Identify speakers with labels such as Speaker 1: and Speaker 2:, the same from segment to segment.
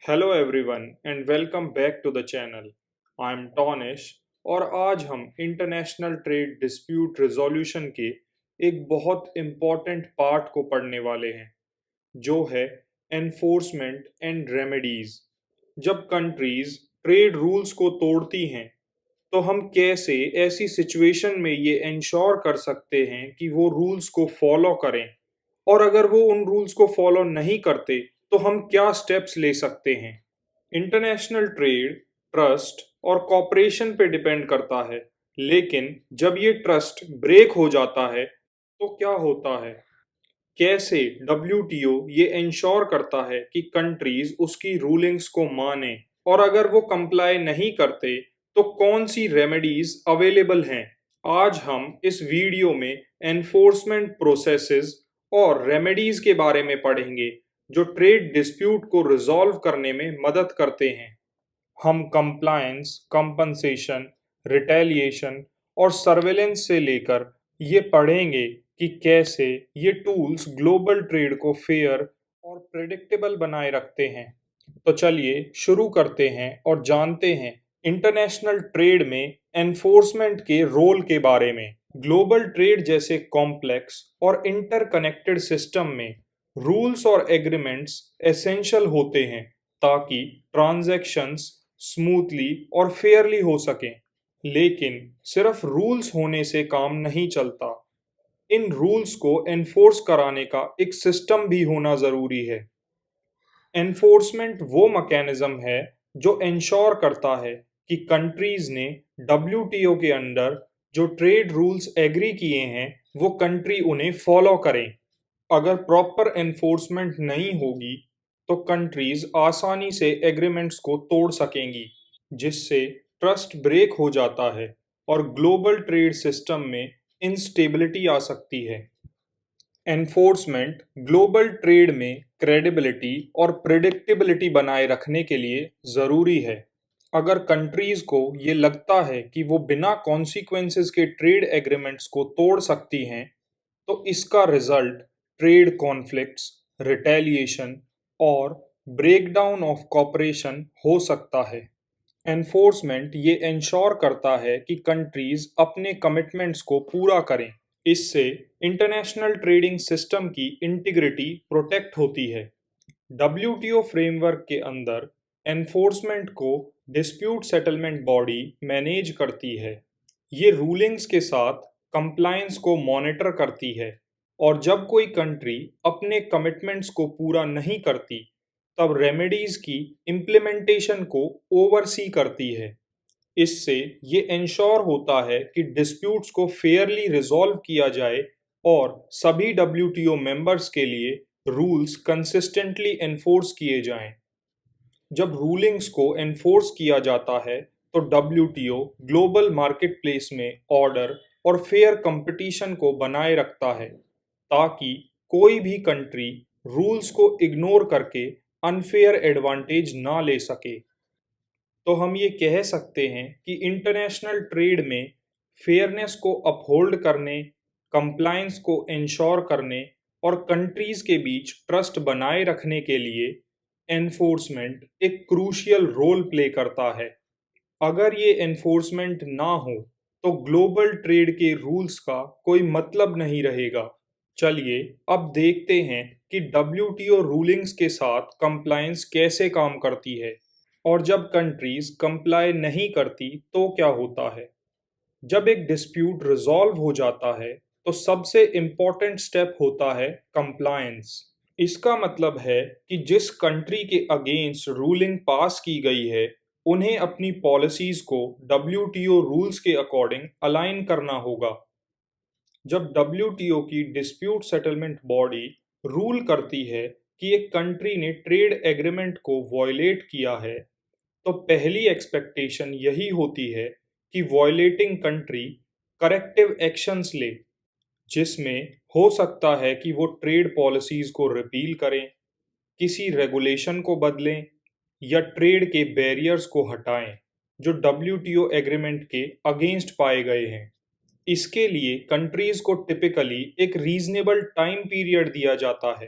Speaker 1: Hello everyone and welcome back to the channel. I am Tonish और आज हम international trade dispute resolution के एक बहुत इम्पॉर्टेंट पार्ट को पढ़ने वाले हैं, जो है एनफोर्समेंट एंड रेमेडीज। जब कंट्रीज ट्रेड रूल्स को तोड़ती हैं तो हम कैसे ऐसी सिचुएशन में ये इंश्योर कर सकते हैं कि वो रूल्स को फॉलो करें, और अगर वो उन रूल्स को फॉलो नहीं करते तो हम क्या स्टेप्स ले सकते हैं। इंटरनेशनल ट्रेड ट्रस्ट और कॉपरेशन पे डिपेंड करता है, लेकिन जब ये ट्रस्ट ब्रेक हो जाता है तो क्या होता है। कैसे डब्ल्यूटीओ ये इंश्योर करता है कि कंट्रीज उसकी रूलिंग्स को माने, और अगर वो कंप्लाई नहीं करते तो कौन सी रेमेडीज अवेलेबल हैं। आज हम इस वीडियो में एनफोर्समेंट प्रोसेसेस और रेमेडीज के बारे में पढ़ेंगे जो ट्रेड डिस्प्यूट को रिजॉल्व करने में मदद करते हैं। हम कंप्लायंस, कंपनसेशन, रिटेलिएशन और सर्वेलेंस से लेकर ये पढ़ेंगे कि कैसे ये टूल्स ग्लोबल ट्रेड को फेयर और प्रेडिक्टेबल बनाए रखते हैं। तो चलिए शुरू करते हैं और जानते हैं इंटरनेशनल ट्रेड में एनफोर्समेंट के रोल के बारे में। ग्लोबल ट्रेड जैसे कॉम्प्लेक्स और इंटरकनेक्टेड सिस्टम में रूल्स और एग्रीमेंट्स एसेंशियल होते हैं ताकि ट्रांजैक्शंस स्मूथली और फेयरली हो सकें। लेकिन सिर्फ रूल्स होने से काम नहीं चलता, इन रूल्स को एनफोर्स कराने का एक सिस्टम भी होना जरूरी है। एनफोर्समेंट वो मैकेनिज्म है जो इंश्योर करता है कि कंट्रीज ने डब्ल्यूटीओ के अंदर जो ट्रेड रूल्स एग्री किए हैं वो कंट्री उन्हें फॉलो करें। अगर प्रॉपर एनफोर्समेंट नहीं होगी तो कंट्रीज आसानी से एग्रीमेंट्स को तोड़ सकेंगी, जिससे ट्रस्ट ब्रेक हो जाता है और ग्लोबल ट्रेड सिस्टम में इंस्टेबिलिटी आ सकती है। एनफोर्समेंट ग्लोबल ट्रेड में क्रेडिबिलिटी और प्रिडिक्टेबिलिटी बनाए रखने के लिए ज़रूरी है। अगर कंट्रीज को ये लगता है कि वो बिना कॉन्सिक्वेंसेस के ट्रेड एग्रीमेंट्स को तोड़ सकती हैं, तो इसका रिजल्ट ट्रेड कॉन्फ्लिक्ट्स, रिटेलिएशन और ब्रेकडाउन ऑफ कॉपरेशन हो सकता है। एनफोर्समेंट ये इंश्योर करता है कि कंट्रीज अपने कमिटमेंट्स को पूरा करें। इससे इंटरनेशनल ट्रेडिंग सिस्टम की इंटीग्रिटी प्रोटेक्ट होती है। डब्ल्यूटीओ फ्रेमवर्क के अंदर एनफोर्समेंट को डिस्प्यूट सेटलमेंट बॉडी मैनेज करती है। ये रूलिंग्स के साथ कंप्लायंस को मॉनिटर करती है, और जब कोई कंट्री अपने कमिटमेंट्स को पूरा नहीं करती तब रेमेडीज की इम्प्लीमेंटेशन को ओवरसी करती है। इससे ये इंश्योर होता है कि डिस्प्यूट्स को फेयरली रिजॉल्व किया जाए और सभी डब्ल्यूटीओ मेंबर्स के लिए रूल्स कंसिस्टेंटली एनफोर्स किए जाएं। जब रूलिंग्स को एनफोर्स किया जाता है तो डब्ल्यूटीओ ग्लोबल मार्केटप्लेस में ऑर्डर और फेयर कंपटीशन को बनाए रखता है, ताकि कोई भी कंट्री रूल्स को इग्नोर करके अनफेयर एडवांटेज ना ले सके। तो हम ये कह सकते हैं कि इंटरनेशनल ट्रेड में फेयरनेस को अपहोल्ड करने, कंप्लायंस को इंश्योर करने और कंट्रीज के बीच ट्रस्ट बनाए रखने के लिए एनफोर्समेंट एक क्रूशियल रोल प्ले करता है। अगर ये एनफोर्समेंट ना हो तो ग्लोबल ट्रेड के रूल्स का कोई मतलब नहीं रहेगा। चलिए अब देखते हैं कि डब्ल्यूटीओ रूलिंग्स के साथ कंप्लायंस कैसे काम करती है, और जब कंट्रीज कंप्लाई नहीं करती तो क्या होता है। जब एक डिस्प्यूट रिजॉल्व हो जाता है तो सबसे इम्पोर्टेंट स्टेप होता है कंप्लायंस। इसका मतलब है कि जिस कंट्री के अगेंस्ट रूलिंग पास की गई है उन्हें अपनी पॉलिसीज को डब्ल्यूटीओ रूल्स के अकॉर्डिंग अलाइन करना होगा। जब डब्ल्यूटीओ की डिस्प्यूट सेटलमेंट बॉडी रूल करती है कि एक कंट्री ने ट्रेड एग्रीमेंट को वॉयलेट किया है, तो पहली एक्सपेक्टेशन यही होती है कि वॉयलेटिंग कंट्री करेक्टिव एक्शंस ले, जिसमें हो सकता है कि वो ट्रेड पॉलिसीज को रिपील करें, किसी रेगुलेशन को बदलें या ट्रेड के बैरियर्स को हटाएं जो डब्ल्यूटीओ एग्रीमेंट के अगेंस्ट पाए गए हैं। इसके लिए कंट्रीज को टिपिकली एक रीजनेबल टाइम पीरियड दिया जाता है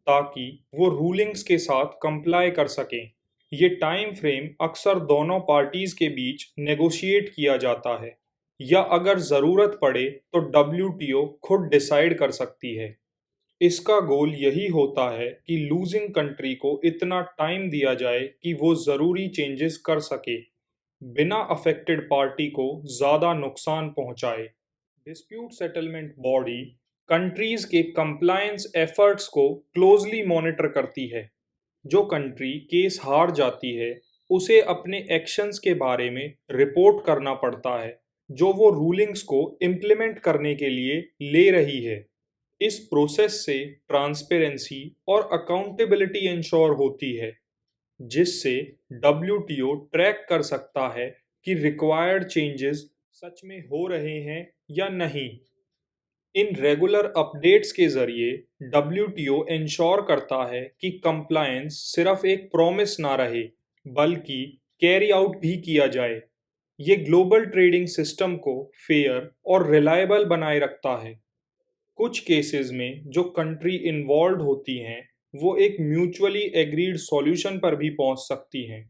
Speaker 1: ताकि वो रूलिंग्स के साथ कंप्लाई कर सकें। ये टाइम फ्रेम अक्सर दोनों पार्टीज के बीच नेगोशिएट किया जाता है या अगर ज़रूरत पड़े तो डब्ल्यूटीओ खुद डिसाइड कर सकती है। इसका गोल यही होता है कि लूजिंग कंट्री को इतना टाइम दिया जाए कि वो ज़रूरी चेंजेस कर सके बिना अफेक्टेड पार्टी को ज़्यादा नुकसान पहुंचाए। डिस्प्यूट सेटलमेंट बॉडी कंट्रीज के कंप्लायंस एफर्ट्स को क्लोजली मॉनिटर करती है। जो कंट्री केस हार जाती है उसे अपने एक्शंस के बारे में रिपोर्ट करना पड़ता है जो वो रूलिंग्स को इम्प्लीमेंट करने के लिए ले रही है। इस प्रोसेस से ट्रांसपेरेंसी और अकाउंटेबिलिटी इंश्योर होती है जिससे डब्ल्यूटीओ ट्रैक कर सकता है कि रिक्वायर्ड चेंजेस सच में हो रहे हैं या नहीं। इन रेगुलर अपडेट्स के जरिए डब्ल्यूटीओ इंश्योर करता है कि कंप्लायंस सिर्फ एक प्रॉमिस ना रहे बल्कि कैरी आउट भी किया जाए। ये ग्लोबल ट्रेडिंग सिस्टम को फेयर और रिलायबल बनाए रखता है। कुछ केसेस में जो कंट्री इन्वॉल्व होती हैं वो एक म्यूचुअली एग्रीड सॉल्यूशन पर भी पहुंच सकती हैं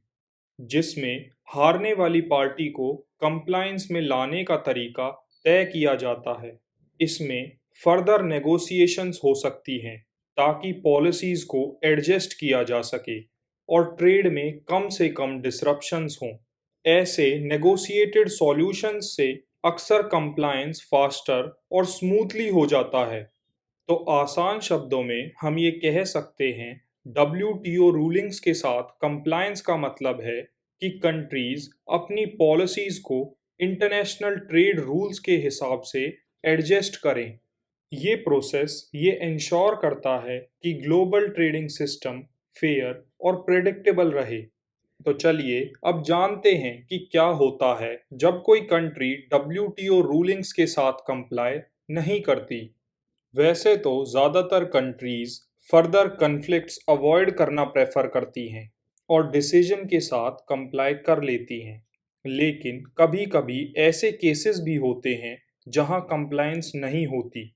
Speaker 1: जिसमें हारने वाली पार्टी को कंप्लायंस में लाने का तरीका तय किया जाता है। इसमें फर्दर नेगोशिएशंस हो सकती हैं ताकि पॉलिसीज को एडजस्ट किया जा सके और ट्रेड में कम से कम डिसरप्शंस हों। ऐसे नेगोशिएटेड सॉल्यूशंस से अक्सर कंप्लायंस फास्टर और स्मूथली हो जाता है। तो आसान शब्दों में हम ये कह सकते हैं डब्ल्यूटीओ रूलिंग्स के साथ कंप्लायंस का मतलब है कि कंट्रीज अपनी पॉलिसीज को इंटरनेशनल ट्रेड रूल्स के हिसाब से एडजस्ट करें। ये प्रोसेस ये इंश्योर करता है कि ग्लोबल ट्रेडिंग सिस्टम फेयर और प्रेडिक्टेबल रहे। तो चलिए अब जानते हैं कि क्या होता है जब कोई कंट्री डब्ल्यूटीओ रूलिंग्स के साथ कंप्लाई नहीं करती। वैसे तो ज़्यादातर कंट्रीज फर्दर कन्फ्लिक्ट्स अवॉइड करना प्रेफर करती हैं और डिसीजन के साथ कंप्लाई कर लेती हैं। लेकिन कभी-कभी ऐसे केसेस भी होते हैं जहां कंप्लायंस नहीं होती।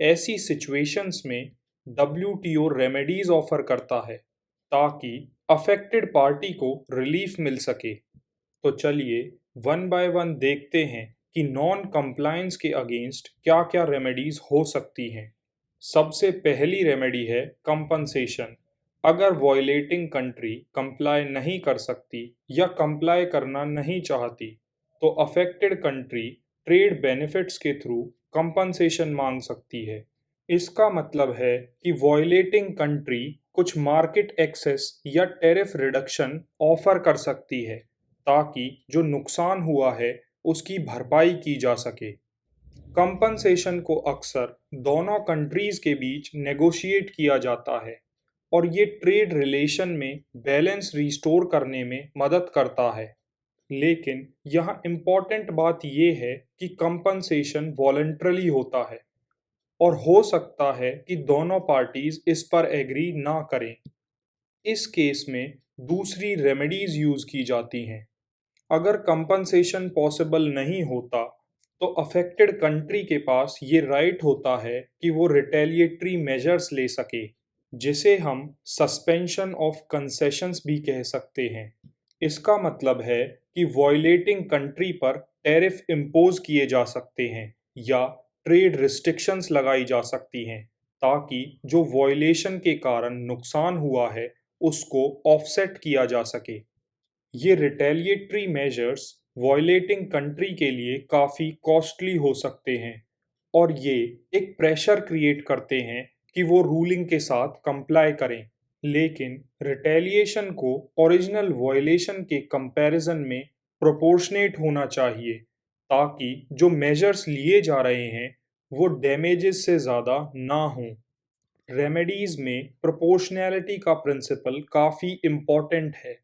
Speaker 1: ऐसी सिचुएशंस में डब्ल्यूटीओ रेमेडीज ऑफर करता है ताकि अफेक्टेड पार्टी को रिलीफ मिल सके। तो चलिए वन बाय वन देखते हैं कि नॉन कंप्लायंस के अगेंस्ट क्या-क्या रेमेडीज हो सकती हैं। सबसे पहली रेमेडी है कंपनसेशन। अगर वॉयलेटिंग कंट्री कंप्लाई नहीं कर सकती या कंप्लाई करना नहीं चाहती तो अफेक्टेड कंट्री ट्रेड बेनिफिट्स के थ्रू कंपनसेशन मांग सकती है। इसका मतलब है कि वॉयलेटिंग कंट्री कुछ मार्केट एक्सेस या टैरिफ रिडक्शन ऑफर कर सकती है ताकि जो नुकसान हुआ है उसकी भरपाई की जा सके। कंपनसेशन को अक्सर दोनों कंट्रीज के बीच नेगोशिएट किया जाता है और ये ट्रेड रिलेशन में बैलेंस रिस्टोर करने में मदद करता है। लेकिन यहाँ इम्पॉर्टेंट बात यह है कि कंपनसेशन वॉलंटरली होता है और हो सकता है कि दोनों पार्टीज इस पर एग्री ना करें। इस केस में दूसरी रेमेडीज यूज की जाती हैं। अगर कंपनसेशन पॉसिबल नहीं होता तो अफेक्टेड कंट्री के पास ये राइट होता है कि वो रिटेलिएटरी मेजर्स ले सके जिसे हम सस्पेंशन ऑफ कंसेशंस भी कह सकते हैं। इसका मतलब है कि वॉयलेटिंग कंट्री पर टैरिफ इम्पोज किए जा सकते हैं या ट्रेड रिस्ट्रिक्शंस लगाई जा सकती हैं ताकि जो वॉयलेशन के कारण नुकसान हुआ है उसको ऑफसेट किया जा सके। ये रिटेलिएटरी मेजर्स वॉयलेटिंग कंट्री के लिए काफ़ी कॉस्टली हो सकते हैं और ये एक प्रेशर क्रिएट करते हैं कि वो रूलिंग के साथ कंप्लाई करें। लेकिन रिटेलिएशन को ओरिजिनल वॉयलेशन के कंपैरिजन में प्रोपोर्शनेट होना चाहिए ताकि जो मेजर्स लिए जा रहे हैं वो डैमेजेस से ज़्यादा ना हों। रेमेडीज में प्रोपोर्शनैलिटी का प्रिंसिपल काफ़ी इम्पॉर्टेंट है।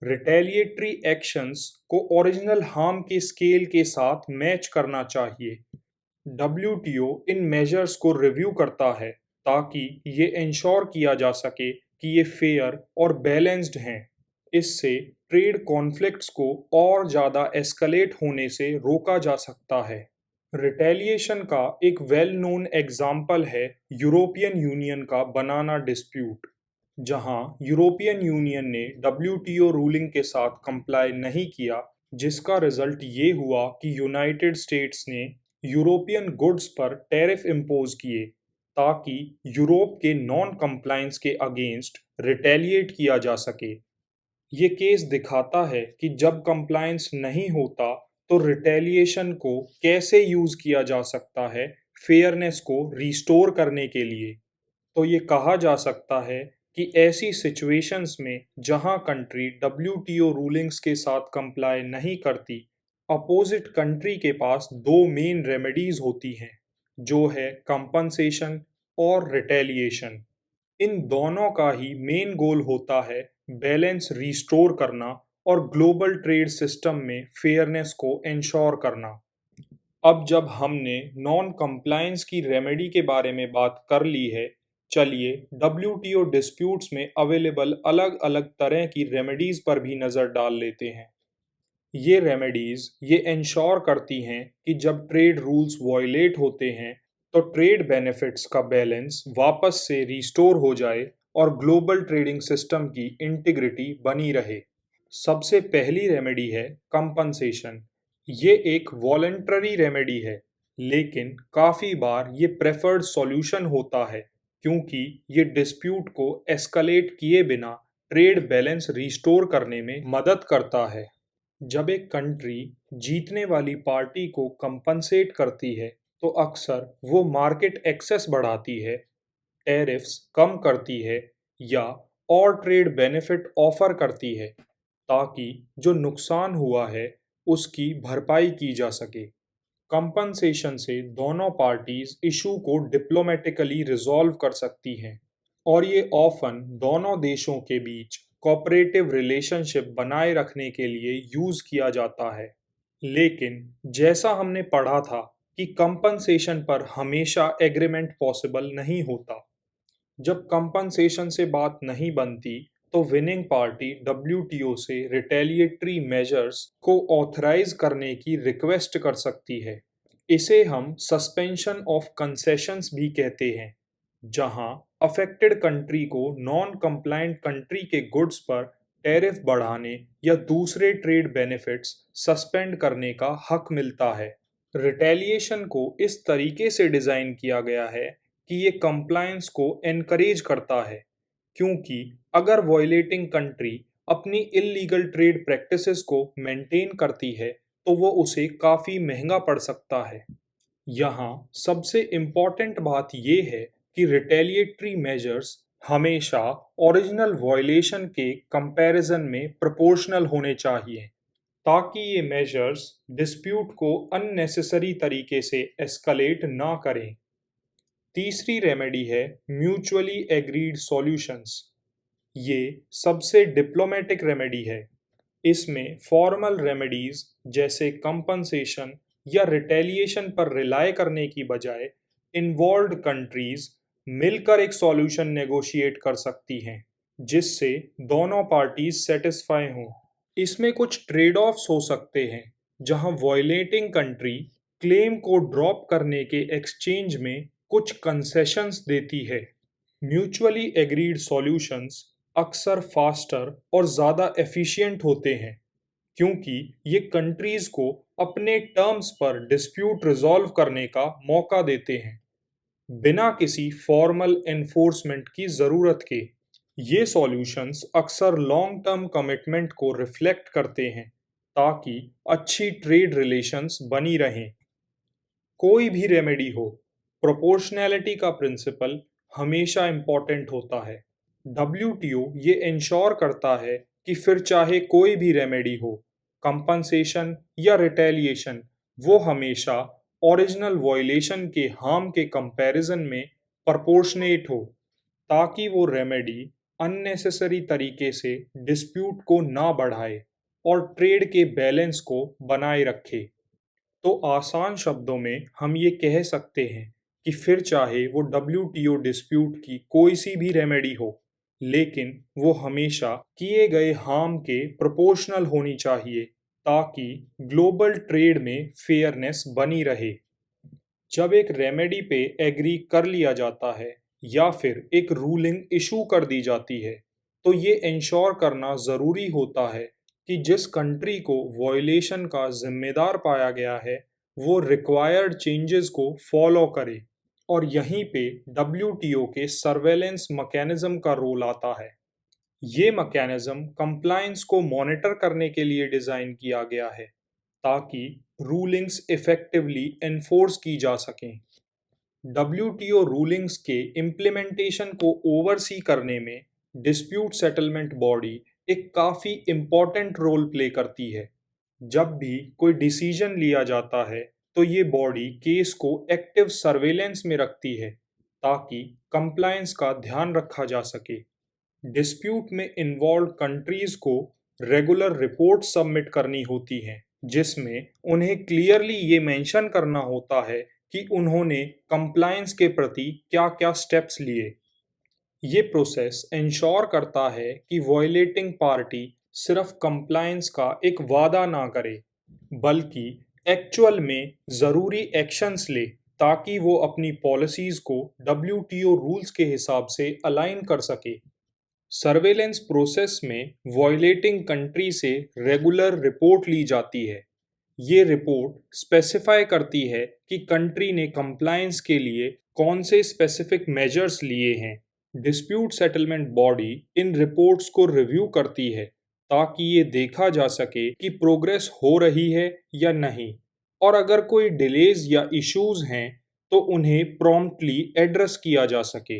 Speaker 1: रिटेलिएटरी एक्शंस को ओरिजिनल हार्म के स्केल के साथ मैच करना चाहिए। डब्ल्यूटीओ इन मेजर्स को रिव्यू करता है ताकि ये इंश्योर किया जा सके कि ये फेयर और बैलेंस्ड हैं। इससे ट्रेड कॉन्फ्लिक्ट्स को और ज़्यादा एस्केलेट होने से रोका जा सकता है। रिटेलिएशन का एक वेल नोन एग्जाम्पल है यूरोपियन यूनियन का बनाना डिस्प्यूट। जहां यूरोपियन यूनियन ने डब्ल्यूटीओ रूलिंग के साथ कंप्लाई नहीं किया, जिसका रिजल्ट ये हुआ कि यूनाइटेड स्टेट्स ने यूरोपियन गुड्स पर टैरिफ इम्पोज किए ताकि यूरोप के नॉन कंप्लायंस के अगेंस्ट रिटेलिएट किया जा सके। ये केस दिखाता है कि जब कंप्लायंस नहीं होता तो रिटेलिएशन को कैसे यूज किया जा सकता है फेयरनेस को रिस्टोर करने के लिए। तो ये कहा जा सकता है कि ऐसी सिचुएशंस में जहां कंट्री डब्ल्यूटीओ रूलिंग्स के साथ कंप्लाई नहीं करती, अपोजिट कंट्री के पास दो मेन रेमेडीज होती हैं, जो है कंपनसेशन और रिटेलिएशन। इन दोनों का ही मेन गोल होता है बैलेंस रिस्टोर करना और ग्लोबल ट्रेड सिस्टम में फेयरनेस को इंश्योर करना। अब जब हमने नॉन कंप्लायंस की रेमेडी के बारे में बात कर ली है, चलिए डब्ल्यूटीओ डिस्प्यूट्स में अवेलेबल अलग-अलग तरह की रेमेडीज पर भी नज़र डाल लेते हैं। ये रेमेडीज ये इंश्योर करती हैं कि जब ट्रेड रूल्स वायलेट होते हैं, तो ट्रेड बेनिफिट्स का बैलेंस वापस से रिस्टोर हो जाए और ग्लोबल ट्रेडिंग सिस्टम की इंटीग्रिटी बनी रहे। सबसे पहली रेमेडी है कंपनसेशन। ये एक वॉलंटरी रेमेडी है, लेकिन काफ़ी बार ये प्रेफर्ड सॉल्यूशन होता है क्योंकि ये डिस्प्यूट को एस्केलेट किए बिना ट्रेड बैलेंस रिस्टोर करने में मदद करता है। जब एक कंट्री जीतने वाली पार्टी को कंपनसेट करती है, तो अक्सर वो मार्केट एक्सेस बढ़ाती है, टैरिफ्स कम करती है या और ट्रेड बेनिफिट ऑफर करती है ताकि जो नुकसान हुआ है उसकी भरपाई की जा सके। कंपनसेशन से दोनों पार्टीज इशू को डिप्लोमेटिकली रिजॉल्व कर सकती हैं और ये ऑफन दोनों देशों के बीच कोऑपरेटिव रिलेशनशिप बनाए रखने के लिए यूज किया जाता है। लेकिन जैसा हमने पढ़ा था कि कंपनसेशन पर हमेशा एग्रीमेंट पॉसिबल नहीं होता। जब कंपनसेशन से बात नहीं बनती, तो विनिंग पार्टी डब्ल्यूटीओ से रिटेलिएटरी मेजर्स को ऑथराइज करने की रिक्वेस्ट कर सकती है। इसे हम सस्पेंशन ऑफ कंसेशंस भी कहते हैं, जहां अफेक्टेड कंट्री को नॉन कंप्लायंट कंट्री के गुड्स पर टैरिफ बढ़ाने या दूसरे ट्रेड बेनिफिट्स सस्पेंड करने का हक मिलता है। रिटेलिएशन को इस तरीके से डिज़ाइन किया गया है कि ये कंप्लायंस को एनकरेज करता है, क्योंकि अगर वॉयलेटिंग कंट्री अपनी इल्लीगल ट्रेड प्रैक्टिसेस को मेंटेन करती है, तो वो उसे काफ़ी महंगा पड़ सकता है। यहाँ सबसे इम्पॉर्टेंट बात ये है कि रिटेलिएटरी मेजर्स हमेशा ओरिजिनल वॉयलेशन के कंपैरिजन में प्रोपोर्शनल होने चाहिए, ताकि ये मेजर्स डिस्प्यूट को अननेसेसरी तरीके से एस्केलेट ना करें। तीसरी रेमेडी है म्यूचुअली एग्रीड सॉल्यूशंस। ये सबसे डिप्लोमेटिक रेमेडी है। इसमें फॉर्मल रेमेडीज जैसे कंपनसेशन या रिटेलिएशन पर रिलाय करने की बजाय इन्वॉल्व्ड कंट्रीज मिलकर एक सॉल्यूशन नेगोशिएट कर सकती हैं, जिससे दोनों पार्टीज सेटिस्फाई हों। इसमें कुछ ट्रेड ऑफ्स हो सकते हैं, जहां वॉयलेटिंग कंट्री क्लेम को ड्रॉप करने के एक्सचेंज में कुछ कंसेशंस देती है। म्यूचुअली एग्रीड सॉल्यूशंस अक्सर फास्टर और ज़्यादा एफिशिएंट होते हैं, क्योंकि ये कंट्रीज को अपने टर्म्स पर डिस्प्यूट रिजॉल्व करने का मौका देते हैं, बिना किसी फॉर्मल एनफोर्समेंट की ज़रूरत के। ये सॉल्यूशंस अक्सर लॉन्ग टर्म कमिटमेंट को रिफ्लेक्ट करते हैं ताकि अच्छी ट्रेड रिलेशंस बनी रहें। कोई भी रेमेडी हो, प्रोपोर्शनैलिटी का प्रिंसिपल हमेशा इम्पॉर्टेंट होता है। डब्ल्यूटीओ ये इंश्योर करता है कि फिर चाहे कोई भी रेमेडी हो, कंपनसेशन या रिटेलिएशन, वो हमेशा ओरिजिनल वॉयलेशन के हार्म के कंपैरिजन में प्रोपोर्शनेट हो, ताकि वो रेमेडी अननेसेसरी तरीके से डिस्प्यूट को ना बढ़ाए और ट्रेड के बैलेंस को बनाए रखे। तो आसान शब्दों में हम ये कह सकते हैं कि फिर चाहे वो डब्ल्यूटीओ डिस्प्यूट की कोई सी भी रेमेडी हो, लेकिन वो हमेशा किए गए हार्म के प्रोपोर्शनल होनी चाहिए ताकि ग्लोबल ट्रेड में फेयरनेस बनी रहे। जब एक रेमेडी पे एग्री कर लिया जाता है या फिर एक रूलिंग इशू कर दी जाती है, तो ये इंश्योर करना ज़रूरी होता है कि जिस कंट्री को वॉयलेशन का जिम्मेदार पाया गया है, वो रिक्वायर्ड चेंजेस को फॉलो करे। और यहीं पे डब्ल्यूटीओ के सर्वेलेंस मैकेनिज्म का रोल आता है। ये मैकेनिज्म कंप्लायंस को मॉनिटर करने के लिए डिज़ाइन किया गया है, ताकि रूलिंग्स इफेक्टिवली एनफोर्स की जा सकें। डब्ल्यूटीओ रूलिंग्स के इम्प्लीमेंटेशन को ओवरसी करने में डिस्प्यूट सेटलमेंट बॉडी एक काफ़ी इम्पॉर्टेंट रोल प्ले करती है। जब भी कोई डिसीजन लिया जाता है, तो ये बॉडी केस को एक्टिव सर्वेलेंस में रखती है, ताकि कंप्लायंस का ध्यान रखा जा सके। डिस्प्यूट में इन्वॉल्व कंट्रीज को रेगुलर रिपोर्ट सबमिट करनी होती हैं, जिसमें उन्हें क्लियरली ये मेंशन करना होता है कि उन्होंने कंप्लायंस के प्रति क्या-क्या स्टेप्स लिए। ये प्रोसेस इंश्योर करता है कि वॉयलेटिंग पार्टी सिर्फ कंप्लायंस का एक वादा ना करे, बल्कि एक्चुअल में ज़रूरी एक्शंस ले, ताकि वो अपनी पॉलिसीज़ को डब्ल्यूटीओ रूल्स के हिसाब से अलाइन कर सके। सर्वेलेंस प्रोसेस में वॉयलेटिंग कंट्री से रेगुलर रिपोर्ट ली जाती है। ये रिपोर्ट स्पेसिफाई करती है कि कंट्री ने कंप्लायंस के लिए कौन से स्पेसिफिक मेजर्स लिए हैं। Dispute settlement body in reports को रिव्यू करती है, ताकि ये देखा जा सके कि प्रोग्रेस हो रही है या नहीं, और अगर कोई डिलेज या इश्यूज हैं तो उन्हें प्रॉम्प्टली एड्रेस किया जा सके।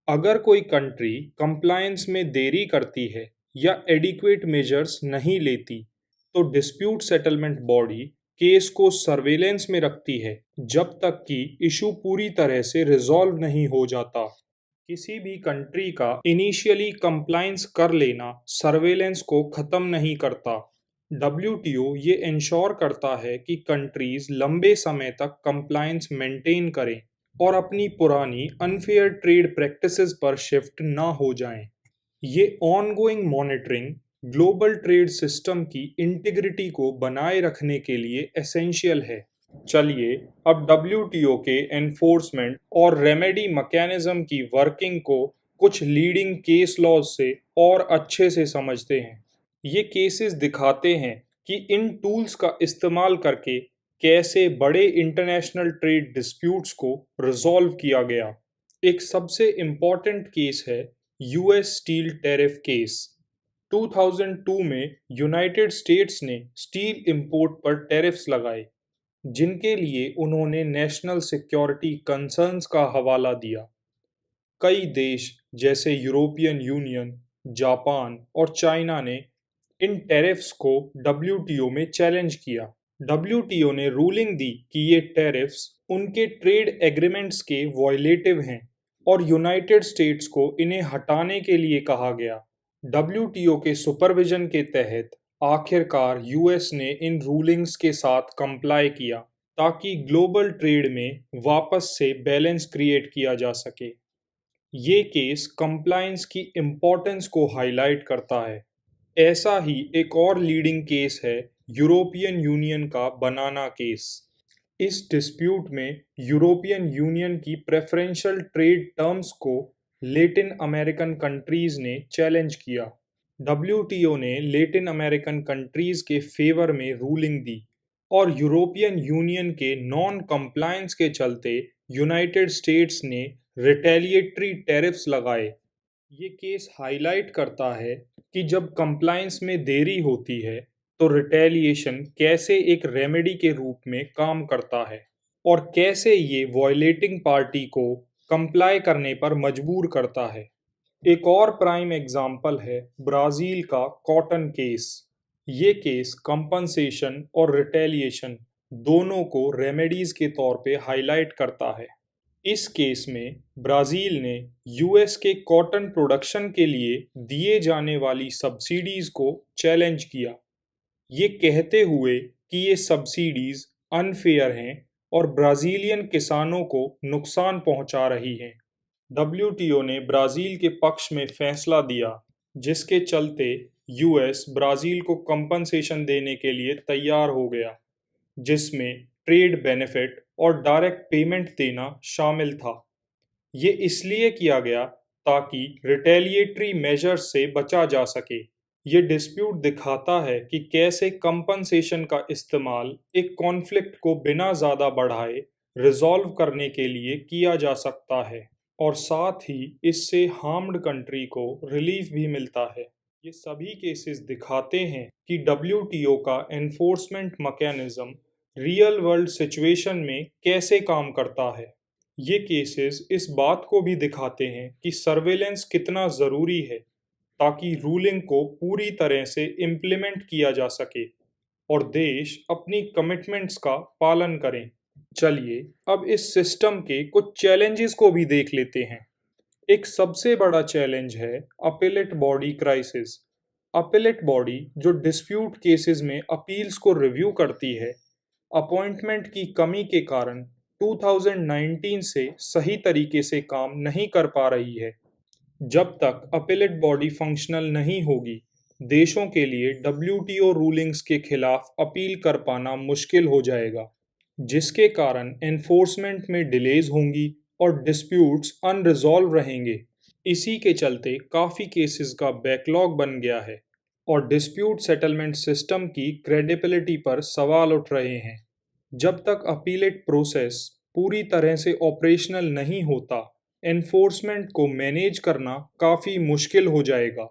Speaker 1: अगर कोई कंट्री कंप्लायंस में देरी करती है या एडिक्वेट मेजर्स नहीं लेती, तो डिस्प्यूट सेटलमेंट बॉडी केस को सर्वेलेंस में रखती है, जब तक कि इशू पूरी तरह से रिजॉल्व नहीं हो जाता। किसी भी कंट्री का इनिशियली कंप्लायंस कर लेना सर्वेलेंस को खत्म नहीं करता। डब्ल्यूटीओ ये इंश्योर करता है कि कंट्रीज लंबे समय तक कंप्लायंस मेंटेन करें और अपनी पुरानी अनफेयर ट्रेड प्रैक्टिसेस पर शिफ्ट ना हो जाएं। ये ongoing monitoring global trade system की इंटीग्रिटी को बनाए रखने के लिए एसेंशियल है। चलिए अब डब्ल्यूटीओ के एनफोर्समेंट और रेमेडी मैकेनिज्म की वर्किंग को कुछ लीडिंग केस लॉज से और अच्छे से समझते हैं। ये केसेस दिखाते हैं कि इन टूल्स का इस्तेमाल करके कैसे बड़े इंटरनेशनल ट्रेड डिस्प्यूट्स को रिजॉल्व किया गया। एक सबसे इम्पॉर्टेंट केस है यूएस स्टील टैरिफ केस। 2002 में यूनाइटेड स्टेट्स ने स्टील इंपोर्ट पर टैरिफ्स लगाए, जिनके लिए उन्होंने नेशनल सिक्योरिटी कंसर्न्स का हवाला दिया। कई देश जैसे यूरोपियन यूनियन, जापान और चाइना ने इन टैरिफ्स को डब्ल्यूटीओ में चैलेंज किया। डब्ल्यूटीओ ने रूलिंग दी कि ये टैरिफ्स उनके ट्रेड एग्रीमेंट्स के वॉयलेटिव हैं और यूनाइटेड स्टेट्स को इन्हें हटाने के लिए कहा गया। डब्ल्यूटीओ के सुपरविजन के तहत आखिरकार यूएस ने इन रूलिंग्स के साथ कंप्लाई किया, ताकि ग्लोबल ट्रेड में वापस से बैलेंस क्रिएट किया जा सके। ये केस कंप्लायंस की इम्पोर्टेंस को हाईलाइट करता है। ऐसा ही एक और लीडिंग केस है यूरोपियन यूनियन का बनाना केस। इस डिस्प्यूट में यूरोपियन यूनियन की प्रेफरेंशियल ट्रेड टर्म्स को लैटिन अमेरिकन कंट्रीज ने चैलेंज किया। डब्ल्यूटीओ ने लैटिन अमेरिकन कंट्रीज के फेवर में रूलिंग दी और यूरोपियन यूनियन के नॉन कंप्लायंस के चलते यूनाइटेड स्टेट्स ने रिटेलिएटरी टैरिफ्स लगाए। ये केस हाईलाइट करता है कि जब कंप्लायंस में देरी होती है, तो रिटेलिएशन कैसे एक रेमेडी के रूप में काम करता है और कैसे ये वॉयलेटिंग पार्टी को कंप्लाई करने पर मजबूर करता है। एक और प्राइम एग्जाम्पल है ब्राज़ील का कॉटन केस। ये केस कंपनसेशन और रिटेलिएशन दोनों को रेमेडीज के तौर पे हाईलाइट करता है। इस केस में ब्राज़ील ने यूएस के कॉटन प्रोडक्शन के लिए दिए जाने वाली सब्सिडीज को चैलेंज किया, ये कहते हुए कि ये सब्सिडीज अनफेयर हैं और ब्राज़ीलियन किसानों को नुकसान पहुंचा रही हैं। डब्ल्यूटीओ ने ब्राज़ील के पक्ष में फैसला दिया, जिसके चलते यूएस ब्राज़ील को कंपनसेशन देने के लिए तैयार हो गया, जिसमें ट्रेड बेनिफिट और डायरेक्ट पेमेंट देना शामिल था। ये इसलिए किया गया ताकि रिटेलिएटरी मेजर्स से बचा जा सके। ये डिस्प्यूट दिखाता है कि कैसे कंपनसेशन का इस्तेमाल एक कॉन्फ्लिक्ट को बिना ज़्यादा बढ़ाए रिजॉल्व करने के लिए किया जा सकता है, और साथ ही इससे हार्म्ड कंट्री को रिलीफ भी मिलता है। ये सभी केसेस दिखाते हैं कि डब्ल्यूटीओ का enforcement mechanism real world situation में कैसे काम करता है। ये केसेस इस बात को भी दिखाते हैं कि सर्वेलेंस कितना ज़रूरी है ताकि रूलिंग को पूरी तरह से इम्प्लीमेंट किया जा सके और देश अपनी कमिटमेंट्स का पालन करें। चलिए अब इस सिस्टम के कुछ चैलेंजेस को भी देख लेते हैं। एक सबसे बड़ा चैलेंज है appellate body crisis. Appellate body जो डिस्प्यूट केसेस में अपील्स को रिव्यू करती है, अपॉइंटमेंट की कमी के कारण 2019 से सही तरीके से काम नहीं कर पा रही है। जब तक अपीलेट बॉडी फंक्शनल नहीं होगी, देशों के लिए डब्ल्यूटीओ रूलिंग्स के खिलाफ अपील कर पाना मुश्किल हो जाएगा, जिसके कारण एनफोर्समेंट में डिलेज होंगी और डिस्प्यूट्स अनरिजॉल्व रहेंगे। इसी के चलते काफ़ी केसेस का बैकलॉग बन गया है और डिस्प्यूट सेटलमेंट सिस्टम की क्रेडिबिलिटी पर सवाल उठ रहे हैं। जब तक अपीलेट प्रोसेस पूरी तरह से ऑपरेशनल नहीं होता, एनफोर्समेंट को मैनेज करना काफ़ी मुश्किल हो जाएगा।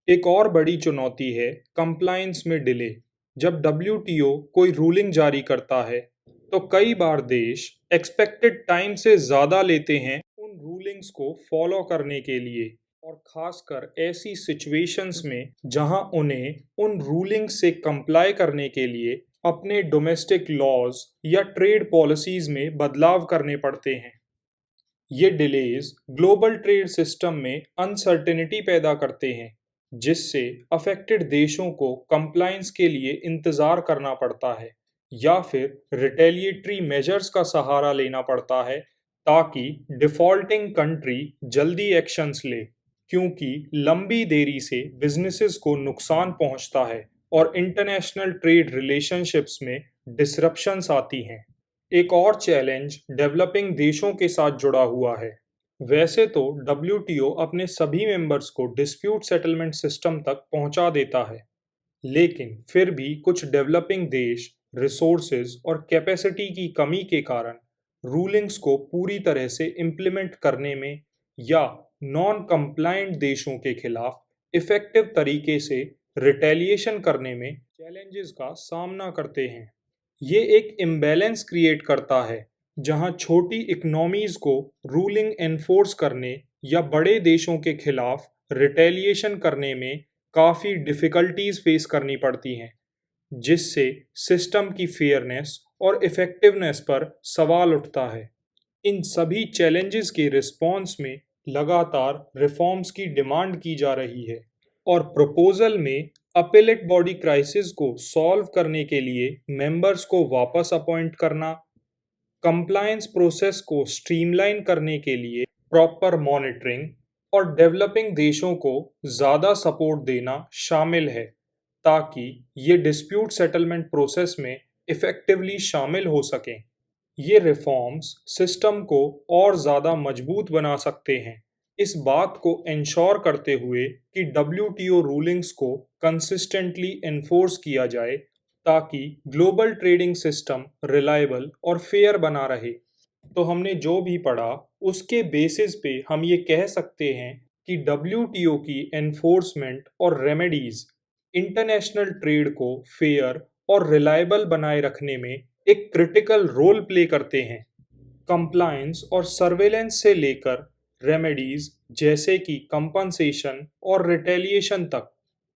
Speaker 1: एक और बड़ी चुनौती है कंप्लायंस में डिले। जब डब्ल्यूटीओ कोई रूलिंग जारी करता है, तो कई बार देश एक्सपेक्टेड टाइम से ज़्यादा लेते हैं उन रूलिंग्स को फॉलो करने के लिए, और खासकर ऐसी सिचुएशंस में जहां उन्हें उन रूलिंग्स से कंप्लाई करने के लिए अपने डोमेस्टिक लॉज या ट्रेड पॉलिसीज में बदलाव करने पड़ते हैं। ये डिलेज ग्लोबल ट्रेड सिस्टम में अनसर्टेनिटी पैदा करते हैं, जिससे अफेक्टेड देशों को कंप्लायंस के लिए इंतज़ार करना पड़ता है या फिर रिटेलिएटरी मेजर्स का सहारा लेना पड़ता है ताकि डिफ़ॉल्टिंग कंट्री जल्दी एक्शंस ले, क्योंकि लंबी देरी से बिजनेसेस को नुकसान पहुंचता है और इंटरनेशनल ट्रेड रिलेशनशिप्स में डिसरप्शंस आती हैं। एक और चैलेंज डेवलपिंग देशों के साथ जुड़ा हुआ है। वैसे तो डब्ल्यूटीओ अपने सभी मेंबर्स को डिस्प्यूट सेटलमेंट सिस्टम तक पहुंचा देता है, लेकिन फिर भी कुछ डेवलपिंग देश रिसोर्सेज और कैपेसिटी की कमी के कारण रूलिंग्स को पूरी तरह से इम्प्लीमेंट करने में या नॉन कंप्लायंट देशों के खिलाफ इफेक्टिव तरीके से रिटेलिएशन करने में चैलेंजेस का सामना करते हैं। ये एक इम्बैलेंस क्रिएट करता है, जहां छोटी इकोनॉमीज को रूलिंग एनफोर्स करने या बड़े देशों के खिलाफ रिटेलिएशन करने में काफ़ी डिफ़िकल्टीज फेस करनी पड़ती हैं, जिससे सिस्टम की फेयरनेस और इफ़ेक्टिवनेस पर सवाल उठता है। इन सभी चैलेंजेस के रिस्पॉन्स में लगातार रिफॉर्म्स की डिमांड की जा रही है, और प्रपोजल में अपीलेट बॉडी क्राइसिस को सॉल्व करने के लिए मेंबर्स को वापस अपॉइंट करना, कंप्लायंस प्रोसेस को स्ट्रीमलाइन करने के लिए प्रॉपर मॉनिटरिंग और डेवलपिंग देशों को ज़्यादा सपोर्ट देना शामिल है, ताकि ये डिस्प्यूट सेटलमेंट प्रोसेस में इफ़ेक्टिवली शामिल हो सकें। ये रिफॉर्म्स सिस्टम को और ज़्यादा मजबूत बना सकते हैं, इस बात को इंश्योर करते हुए कि डब्ल्यूटीओ रूलिंग्स को कंसिस्टेंटली एनफोर्स किया जाए, ताकि ग्लोबल ट्रेडिंग सिस्टम रिलायबल और फेयर बना रहे। तो हमने जो भी पढ़ा, उसके बेसिस पे हम ये कह सकते हैं कि डब्ल्यूटीओ की एनफोर्समेंट और रेमेडीज इंटरनेशनल ट्रेड को फेयर और रिलायबल बनाए रखने में एक क्रिटिकल रोल प्ले करते हैं। कंप्लायंस और सर्वेलेंस से लेकर रेमेडीज जैसे कि कंपनसेशन और रिटेलिएशन तक,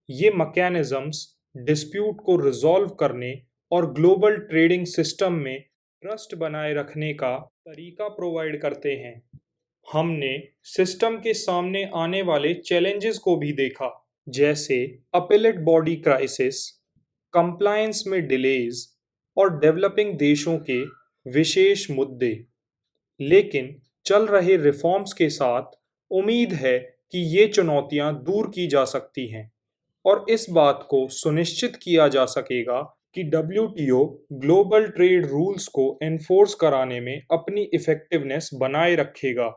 Speaker 1: ये मैकेनिज्म्स डिस्प्यूट को रिजॉल्व करने और ग्लोबल ट्रेडिंग सिस्टम में ट्रस्ट बनाए रखने का तरीका प्रोवाइड करते हैं। हमने सिस्टम के सामने आने वाले चैलेंजेस को भी देखा, जैसे अपीलेट बॉडी क्राइसिस, कंप्लायंस में डिलेज और डेवलपिंग देशों के विशेष मुद्दे। लेकिन चल रहे रिफॉर्म्स के साथ उम्मीद है कि ये चुनौतियां दूर की जा सकती हैं और इस बात को सुनिश्चित किया जा सकेगा कि डब्ल्यूटीओ ग्लोबल ट्रेड रूल्स को एनफोर्स कराने में अपनी इफेक्टिवनेस बनाए रखेगा।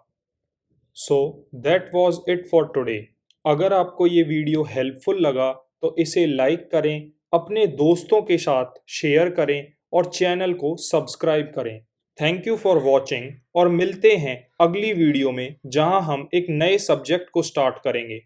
Speaker 1: So that was it for today. अगर आपको ये वीडियो हेल्पफुल लगा तो इसे लाइक करें, अपने दोस्तों के साथ शेयर करें और चैनल को सब्सक्राइब करें। थैंक यू फॉर वॉचिंग और मिलते हैं अगली वीडियो में जहां हम एक नए सब्जेक्ट को स्टार्ट करेंगे।